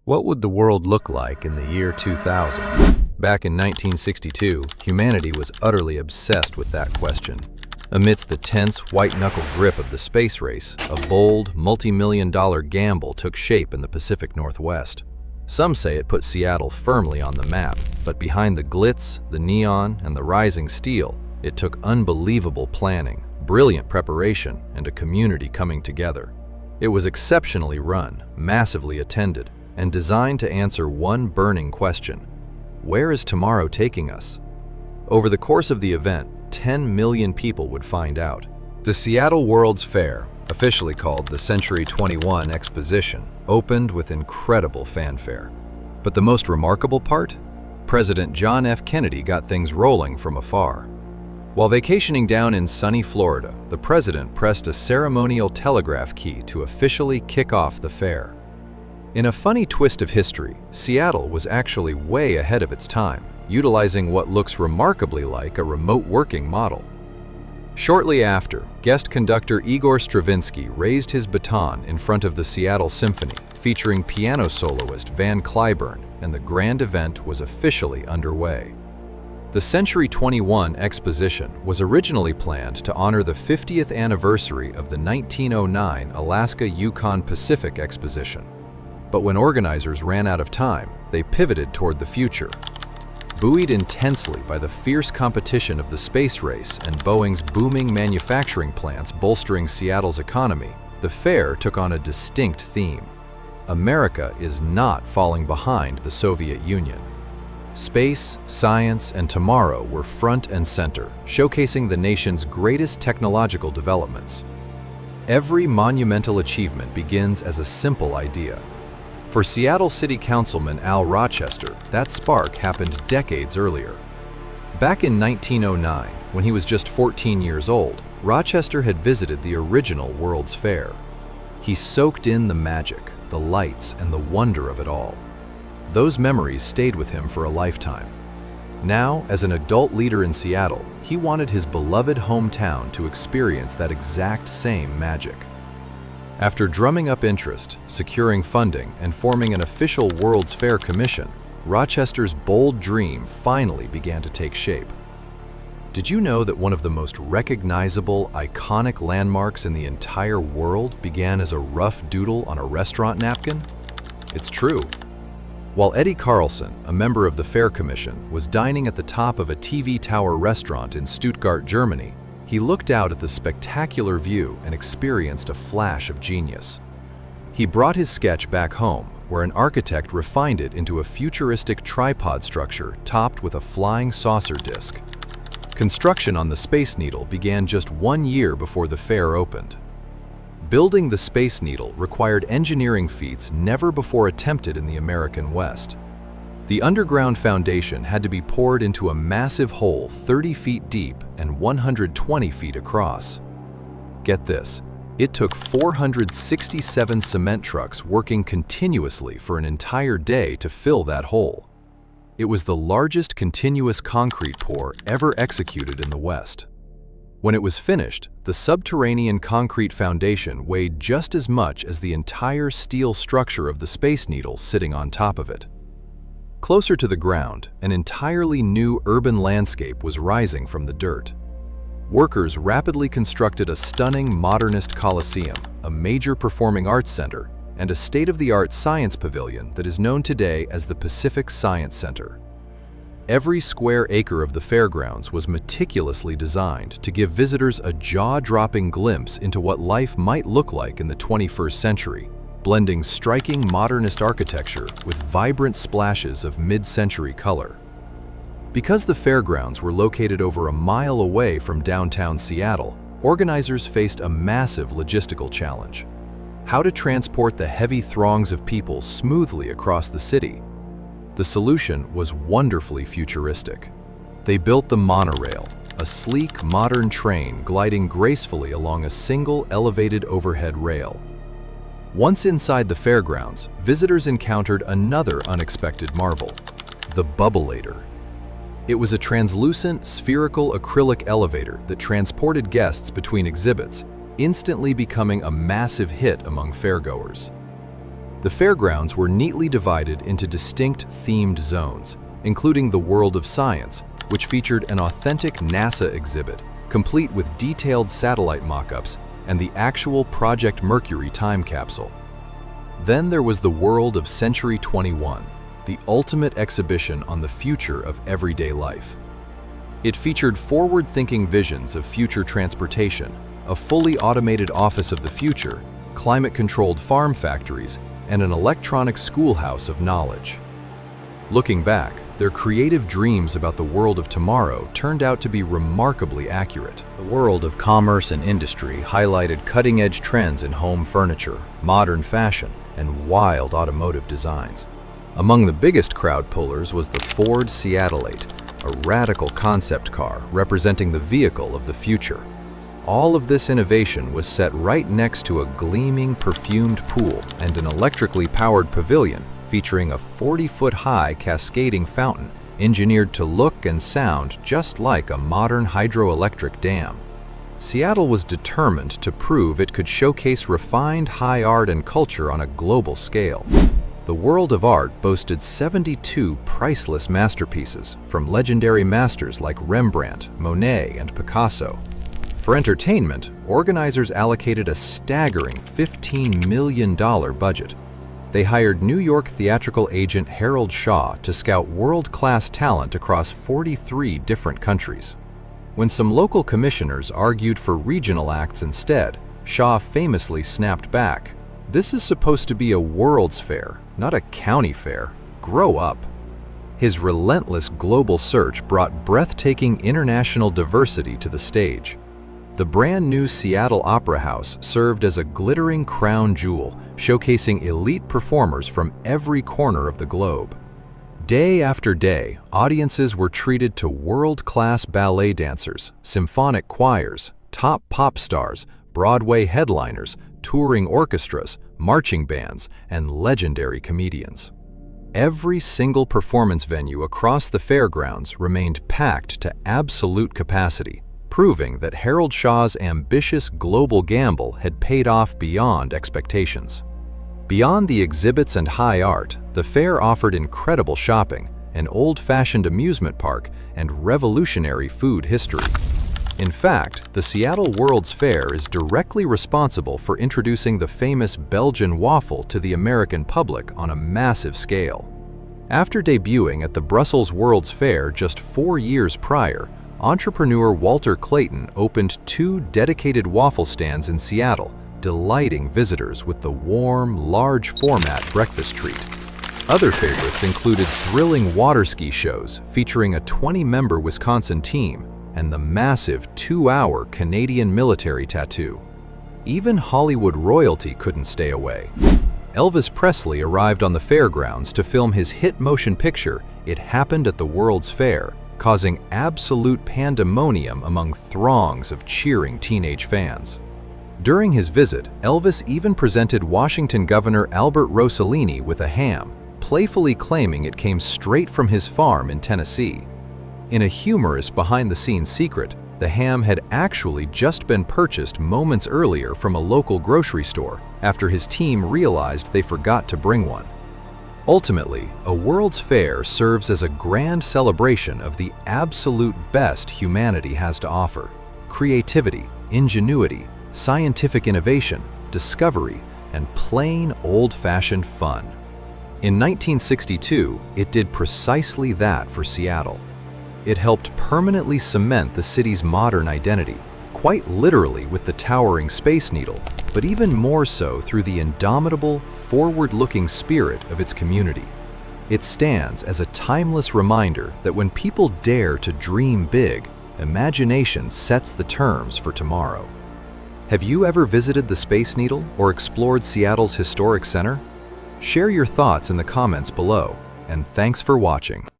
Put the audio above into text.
What would the world look like in the year 2000? Back in 1962, humanity was utterly obsessed with that question. Amidst the tense, white-knuckle grip of the space race, a bold, multi-million-dollar gamble took shape in the Pacific Northwest. Some say it put Seattle firmly on the map, but behind the glitz, the neon, and the rising steel, it took unbelievable planning, brilliant preparation, and a community coming together. It was exceptionally run, massively attended, and designed to answer one burning question: where is tomorrow taking us? Over the course of the event, 10 million people would find out. The Seattle World's Fair, officially called the Century 21 Exposition, opened with incredible fanfare. But the most remarkable part? President John F. Kennedy got things rolling from afar. While vacationing down in sunny Florida, the president pressed a ceremonial telegraph key to officially kick off the fair. In a funny twist of history, Seattle was actually way ahead of its time, utilizing what looks remarkably like a remote working model. Shortly after, guest conductor Igor Stravinsky raised his baton in front of the Seattle Symphony, featuring piano soloist Van Cliburn, and the grand event was officially underway. The Century 21 Exposition was originally planned to honor the 50th anniversary of the 1909 Alaska-Yukon Pacific Exposition. But when organizers ran out of time, they pivoted toward the future. Buoyed intensely by the fierce competition of the space race and Boeing's booming manufacturing plants bolstering Seattle's economy, the fair took on a distinct theme. America is not falling behind the Soviet Union. Space, science, and tomorrow were front and center, showcasing the nation's greatest technological developments. Every monumental achievement begins as a simple idea. For Seattle City Councilman Al Rochester, that spark happened decades earlier. Back in 1909, when he was just 14 years old, Rochester had visited the original World's Fair. He soaked in the magic, the lights, and the wonder of it all. Those memories stayed with him for a lifetime. Now, as an adult leader in Seattle, he wanted his beloved hometown to experience that exact same magic. After drumming up interest, securing funding, and forming an official World's Fair Commission, Rochester's bold dream finally began to take shape. Did you know that one of the most recognizable, iconic landmarks in the entire world began as a rough doodle on a restaurant napkin? It's true. While Eddie Carlson, a member of the Fair Commission, was dining at the top of a TV tower restaurant in Stuttgart, Germany, he looked out at the spectacular view and experienced a flash of genius. He brought his sketch back home, where an architect refined it into a futuristic tripod structure topped with a flying saucer disc. Construction on the Space Needle began just 1 year before the fair opened. Building the Space Needle required engineering feats never before attempted in the American West. The underground foundation had to be poured into a massive hole 30 feet deep and 120 feet across. Get this, it took 467 cement trucks working continuously for an entire day to fill that hole. It was the largest continuous concrete pour ever executed in the West. When it was finished, the subterranean concrete foundation weighed just as much as the entire steel structure of the Space Needle sitting on top of it. Closer to the ground, an entirely new urban landscape was rising from the dirt. Workers rapidly constructed a stunning modernist coliseum, a major performing arts center, and a state-of-the-art science pavilion that is known today as the Pacific Science Center. Every square acre of the fairgrounds was meticulously designed to give visitors a jaw-dropping glimpse into what life might look like in the 21st century, blending striking modernist architecture with vibrant splashes of mid-century color. Because the fairgrounds were located over a mile away from downtown Seattle, organizers faced a massive logistical challenge: how to transport the heavy throngs of people smoothly across the city. The solution was wonderfully futuristic. They built the monorail, a sleek, modern train gliding gracefully along a single elevated overhead rail. Once inside the fairgrounds, visitors encountered another unexpected marvel: the Bubbleator. It was a translucent, spherical acrylic elevator that transported guests between exhibits, instantly becoming a massive hit among fairgoers. The fairgrounds were neatly divided into distinct themed zones, including the World of Science, which featured an authentic NASA exhibit, complete with detailed satellite mock-ups and the actual Project Mercury time capsule. Then there was the World of Century 21, the ultimate exhibition on the future of everyday life. It featured forward-thinking visions of future transportation, a fully automated office of the future, climate-controlled farm factories, and an electronic schoolhouse of knowledge. Looking back, their creative dreams about the world of tomorrow turned out to be remarkably accurate. The world of commerce and industry highlighted cutting-edge trends in home furniture, modern fashion, and wild automotive designs. Among the biggest crowd pullers was the Ford Seattle-8, a radical concept car representing the vehicle of the future. All of this innovation was set right next to a gleaming, perfumed pool and an electrically powered pavilion featuring a 40-foot-high cascading fountain engineered to look and sound just like a modern hydroelectric dam. Seattle was determined to prove it could showcase refined high art and culture on a global scale. The world of art boasted 72 priceless masterpieces from legendary masters like Rembrandt, Monet, and Picasso. For entertainment, organizers allocated a staggering $15 million budget. They hired New York theatrical agent Harold Shaw to scout world-class talent across 43 different countries. When some local commissioners argued for regional acts instead, Shaw famously snapped back. "This is supposed to be a world's fair, not a county fair. Grow up." His relentless global search brought breathtaking international diversity to the stage. The brand new Seattle Opera House served as a glittering crown jewel, showcasing elite performers from every corner of the globe. Day after day, audiences were treated to world-class ballet dancers, symphonic choirs, top pop stars, Broadway headliners, touring orchestras, marching bands, and legendary comedians. Every single performance venue across the fairgrounds remained packed to absolute capacity, proving that Harold Shaw's ambitious global gamble had paid off beyond expectations. Beyond the exhibits and high art, the fair offered incredible shopping, an old-fashioned amusement park, and revolutionary food history. In fact, the Seattle World's Fair is directly responsible for introducing the famous Belgian waffle to the American public on a massive scale. After debuting at the Brussels World's Fair just 4 years prior, entrepreneur Walter Clayton opened 2 dedicated waffle stands in Seattle, delighting visitors with the warm, large-format breakfast treat. Other favorites included thrilling water ski shows featuring a 20-member Wisconsin team and the massive 2-hour Canadian military tattoo. Even Hollywood royalty couldn't stay away. Elvis Presley arrived on the fairgrounds to film his hit motion picture, It Happened at the World's Fair, causing absolute pandemonium among throngs of cheering teenage fans. During his visit, Elvis even presented Washington Governor Albert Rossellini with a ham, playfully claiming it came straight from his farm in Tennessee. In a humorous behind-the-scenes secret, the ham had actually just been purchased moments earlier from a local grocery store after his team realized they forgot to bring one. Ultimately, a World's Fair serves as a grand celebration of the absolute best humanity has to offer: creativity, ingenuity, scientific innovation, discovery, and plain old-fashioned fun. In 1962, it did precisely that for Seattle. It helped permanently cement the city's modern identity, quite literally with the towering Space Needle, but even more so through the indomitable, forward-looking spirit of its community. It stands as a timeless reminder that when people dare to dream big, imagination sets the terms for tomorrow. Have you ever visited the Space Needle or explored Seattle's historic center? Share your thoughts in the comments below, and thanks for watching.